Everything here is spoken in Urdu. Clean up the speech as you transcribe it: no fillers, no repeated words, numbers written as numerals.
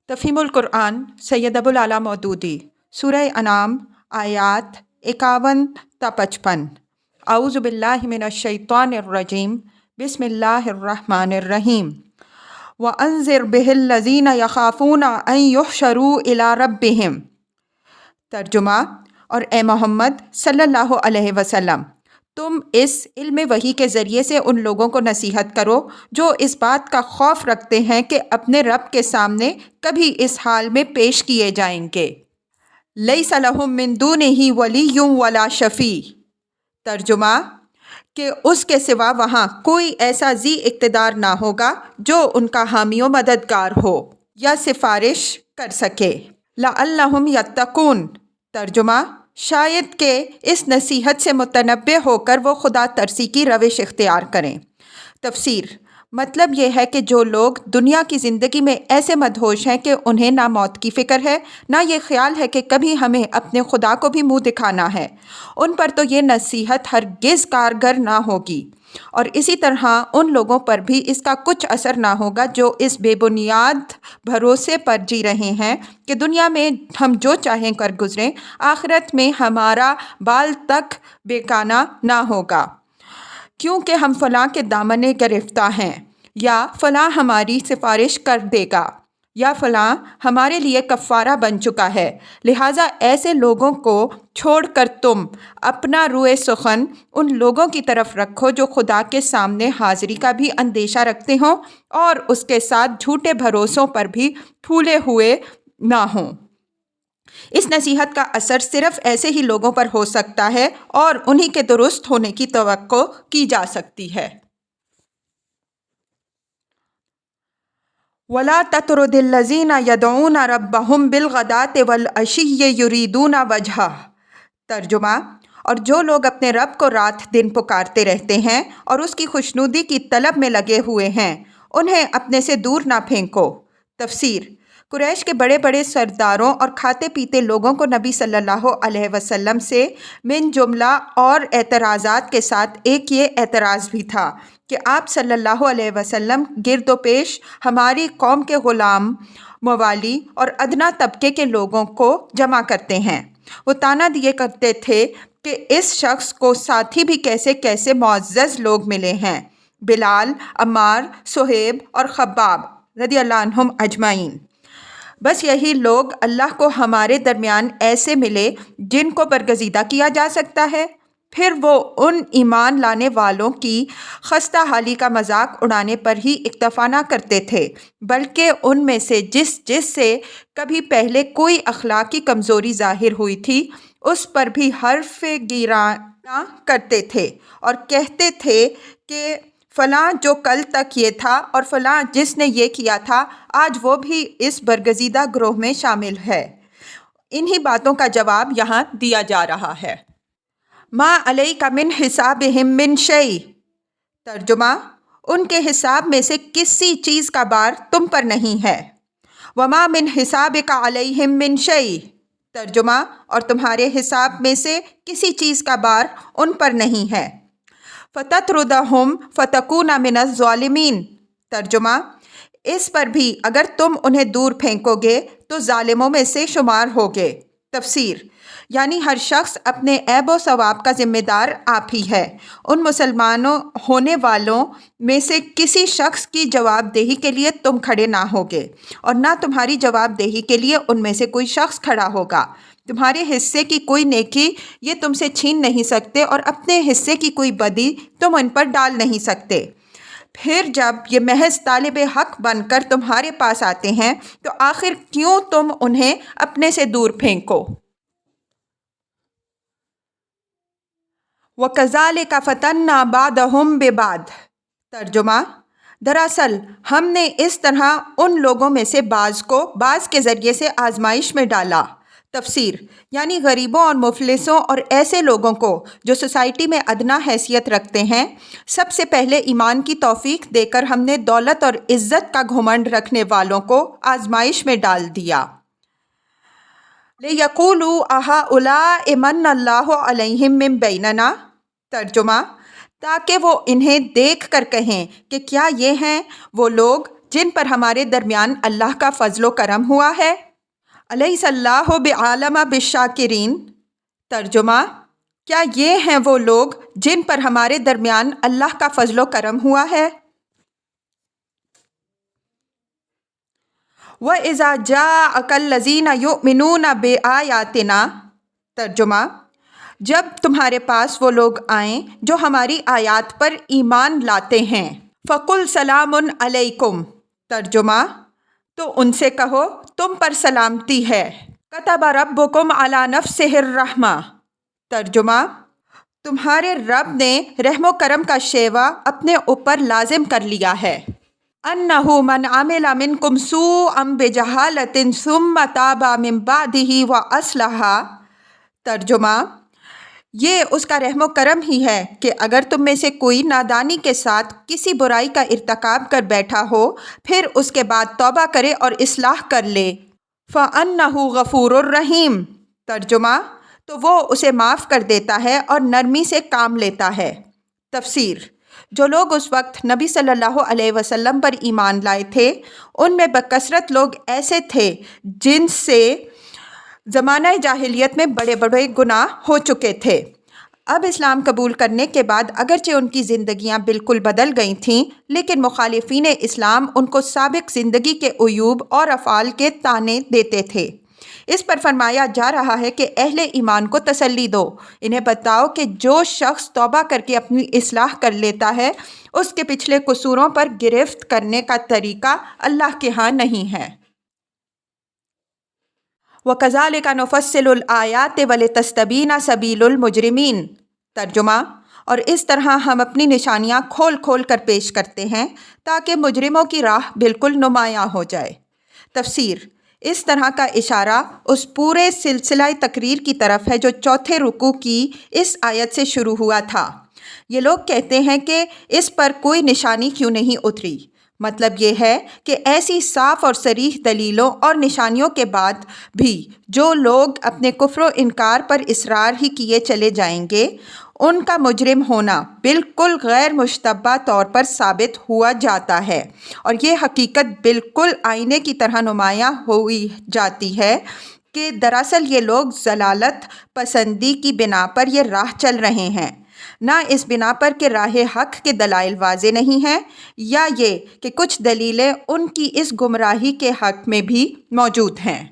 تفہیم القرآن سید ابو العلا مودودی سورہ انعام آیات 51 تا 55۔ اعوذ باللہ من الشیطان الرجیم بسم اللہ الرحمن الرحیم۔ وَأَنذِرْ بِهِ الَّذِينَ يَخَافُونَ أَن يُحْشَرُوا إِلَىٰ رَبِّهِمْ۔ ترجمہ، اور اے محمد صلی اللہ علیہ وسلم، تم اس علم وحی کے ذریعے سے ان لوگوں کو نصیحت کرو جو اس بات کا خوف رکھتے ہیں کہ اپنے رب کے سامنے کبھی اس حال میں پیش کیے جائیں گے۔ لَيْسَ لَهُم مِّن دُونِهِ وَلِيٌّ وَلَا شَفِيعٌ۔ ترجمہ، کہ اس کے سوا وہاں کوئی ایسا ذی اقتدار نہ ہوگا جو ان کا حامی و مددگار ہو یا سفارش کر سکے۔ لَعَلَّهُمْ يَتَّقُونَ۔ ترجمہ، شاید کہ اس نصیحت سے متنبہ ہو کر وہ خدا ترسی کی روش اختیار کریں۔ تفسیر، مطلب یہ ہے کہ جو لوگ دنیا کی زندگی میں ایسے مدہوش ہیں کہ انہیں نہ موت کی فکر ہے، نہ یہ خیال ہے کہ کبھی ہمیں اپنے خدا کو بھی منہ دکھانا ہے، ان پر تو یہ نصیحت ہرگز کارگر نہ ہوگی، اور اسی طرح ان لوگوں پر بھی اس کا کچھ اثر نہ ہوگا جو اس بے بنیاد بھروسے پر جی رہے ہیں کہ دنیا میں ہم جو چاہیں کر گزریں، آخرت میں ہمارا بال تک بیگانہ نہ ہوگا، کیونکہ ہم فلاں کے دامن گرفتہ ہیں، یا فلاں ہماری سفارش کر دے گا، یا فلاں ہمارے لیے کفارہ بن چکا ہے۔ لہٰذا ایسے لوگوں کو چھوڑ کر تم اپنا روئے سخن ان لوگوں کی طرف رکھو جو خدا کے سامنے حاضری کا بھی اندیشہ رکھتے ہوں اور اس کے ساتھ جھوٹے بھروسوں پر بھی پھولے ہوئے نہ ہوں۔ اس نصیحت کا اثر صرف ایسے ہی لوگوں پر ہو سکتا ہے اور انہی کے درست ہونے کی توقع کی جا سکتی ہے۔ وَلَا تَطْرُدِ الَّذِينَ يَدْعُونَ رَبَّهُمْ بِالْغَدَاةِ وَالْعَشِيِّ يُرِيدُونَ وَجْهَهُ۔ ترجمہ، اور جو لوگ اپنے رب کو رات دن پکارتے رہتے ہیں اور اس کی خوشنودی کی طلب میں لگے ہوئے ہیں، انہیں اپنے سے دور نہ پھینکو۔ تفسیر، قریش کے بڑے بڑے سرداروں اور کھاتے پیتے لوگوں کو نبی صلی اللہ علیہ وسلم سے من جملہ اور اعتراضات کے ساتھ ایک یہ اعتراض بھی تھا کہ آپ صلی اللہ علیہ وسلم گرد و پیش ہماری قوم کے غلام، موالی اور ادنا طبقے کے لوگوں کو جمع کرتے ہیں۔ وہ طعنہ دیے کرتے تھے کہ اس شخص کو ساتھی بھی کیسے کیسے معزز لوگ ملے ہیں، بلال، عمار، صہیب اور خباب رضی اللہ عنہم اجمعین۔ بس یہی لوگ اللہ کو ہمارے درمیان ایسے ملے جن کو برگزیدہ کیا جا سکتا ہے۔ پھر وہ ان ایمان لانے والوں کی خستہ حالی کا مذاق اڑانے پر ہی اکتفا نہ کرتے تھے، بلکہ ان میں سے جس سے کبھی پہلے کوئی اخلاقی کمزوری ظاہر ہوئی تھی، اس پر بھی حرف گیرانہ کرتے تھے اور کہتے تھے کہ فلاں جو کل تک یہ تھا اور فلاں جس نے یہ کیا تھا، آج وہ بھی اس برگزیدہ گروہ میں شامل ہے۔ انہی باتوں کا جواب یہاں دیا جا رہا ہے۔ ما علیک من حسابہم من شیء۔ ترجمہ، ان کے حساب میں سے کسی چیز کا بار تم پر نہیں ہے۔ وما من حسابک علیہم من شیء۔ ترجمہ، اور تمہارے حساب میں سے کسی چیز کا بار ان پر نہیں ہے۔ فَتَطْرُدَهُمْ فَتَكُونَ مِنَ الظَّالِمِينَ۔ ترجمہ، اس پر بھی اگر تم انہیں دور پھینکو گے تو ظالموں میں سے شمار ہوگے۔ تفسیر، یعنی ہر شخص اپنے عیب و ثواب کا ذمہ دار آپ ہی ہے۔ ان مسلمانوں ہونے والوں میں سے کسی شخص کی جواب دہی کے لیے تم کھڑے نہ ہوگے، اور نہ تمہاری جواب دہی کے لیے ان میں سے کوئی شخص کھڑا ہوگا۔ تمہارے حصے کی کوئی نیکی یہ تم سے چھین نہیں سکتے اور اپنے حصے کی کوئی بدی تم ان پر ڈال نہیں سکتے۔ پھر جب یہ محض طالب حق بن کر تمہارے پاس آتے ہیں تو آخر کیوں تم انہیں اپنے سے دور پھینکو؟ وَكَذَلِكَ فَتَنَّا بَعْضَهُم بِبَعْضٍ۔ ترجمہ، دراصل ہم نے اس طرح ان لوگوں میں سے بعض کو بعض کے ذریعے سے آزمائش میں ڈالا۔ تفسیر، یعنی غریبوں اور مفلسوں اور ایسے لوگوں کو جو سوسائٹی میں ادنا حیثیت رکھتے ہیں، سب سے پہلے ایمان کی توفیق دے کر ہم نے دولت اور عزت کا گھمنڈ رکھنے والوں کو آزمائش میں ڈال دیا۔ لِيَقُولُوا أَهَٰؤُلَاءِ مَنَّ اللَّهُ عَلَيْهِم مِّن بَيْنِنَا۔ ترجمہ، تاکہ وہ انہیں دیکھ کر کہیں کہ کیا یہ ہیں وہ لوگ جن پر ہمارے درمیان اللہ کا فضل و کرم ہوا ہے؟ الیس اللہ بعالم بالشاکرین۔ ترجمہ: کیا یہ ہیں وہ لوگ جن پر ہمارے درمیان اللہ کا فضل و کرم ہوا ہے؟ وَإِذَا جَاءَكَ الَّذِينَ يُؤْمِنُونَ بِآيَاتِنَا۔ ترجمہ: جب تمہارے پاس وہ لوگ آئیں جو ہماری آیات پر ایمان لاتے ہیں، فَقُلْ سَلَامٌ عَلَيْكُمْ۔ ترجمہ: تو ان سے کہو تم پر سلامتی ہے۔ كَتَبَ رَبُّكُمْ عَلَى نَفْسِهِ الرَّحْمَةَ۔ ترجمہ: تمہارے رب نے رحم و کرم کا شیوا اپنے اوپر لازم کر لیا ہے۔ أَنَّهُ مَنْ عَمِلَ مِنْكُمْ سُوءًا بِجَهَالَةٍ ثُمَّ تَابَ مِنْ بَعْدِهِ وَأَصْلَحَ۔ ترجمہ: یہ اس کا رحم و کرم ہی ہے کہ اگر تم میں سے کوئی نادانی کے ساتھ کسی برائی کا ارتکاب کر بیٹھا ہو، پھر اس کے بعد توبہ کرے اور اصلاح کر لے۔ فَإِنَّهُ غَفُورٌ رَحِيمٌ۔ ترجمہ: تو وہ اسے معاف کر دیتا ہے اور نرمی سے کام لیتا ہے۔ تفسیر: جو لوگ اس وقت نبی صلی اللہ علیہ وسلم پر ایمان لائے تھے، ان میں بکثرت لوگ ایسے تھے جن سے زمانہ جاہلیت میں بڑے بڑے گناہ ہو چکے تھے۔ اب اسلام قبول کرنے کے بعد اگرچہ ان کی زندگیاں بالکل بدل گئی تھیں، لیکن مخالفین اسلام ان کو سابق زندگی کے عیوب اور افعال کے طعنے دیتے تھے۔ اس پر فرمایا جا رہا ہے کہ اہل ایمان کو تسلی دو، انہیں بتاؤ کہ جو شخص توبہ کر کے اپنی اصلاح کر لیتا ہے، اس کے پچھلے قصوروں پر گرفت کرنے کا طریقہ اللہ کے ہاں نہیں ہے۔ وَكَذَلِكَ نُفَصِّلُ الْآيَاتِ وَلِتَسْتَبِينَ سَبِيلُ الْمُجْرِمِينَ۔ ترجمہ: اور اس طرح ہم اپنی نشانیاں کھول کھول کر پیش کرتے ہیں تاکہ مجرموں کی راہ بالکل نمایاں ہو جائے۔ تفسیر: اس طرح کا اشارہ اس پورے سلسلہ تقریر کی طرف ہے جو چوتھے رکوع کی اس آیت سے شروع ہوا تھا۔ یہ لوگ کہتے ہیں کہ اس پر کوئی نشانی کیوں نہیں اتری؟ مطلب یہ ہے کہ ایسی صاف اور صریح دلیلوں اور نشانیوں کے بعد بھی جو لوگ اپنے کفر و انکار پر اصرار ہی کیے چلے جائیں گے، ان کا مجرم ہونا بالکل غیر مشتبہ طور پر ثابت ہوا جاتا ہے، اور یہ حقیقت بالکل آئینے کی طرح نمایاں ہوئی جاتی ہے کہ دراصل یہ لوگ ضلالت پسندی کی بنا پر یہ راہ چل رہے ہیں، نہ اس بنا پر کہ راہ حق کے دلائل واضح نہیں ہیں، یا یہ کہ کچھ دلیلیں ان کی اس گمراہی کے حق میں بھی موجود ہیں۔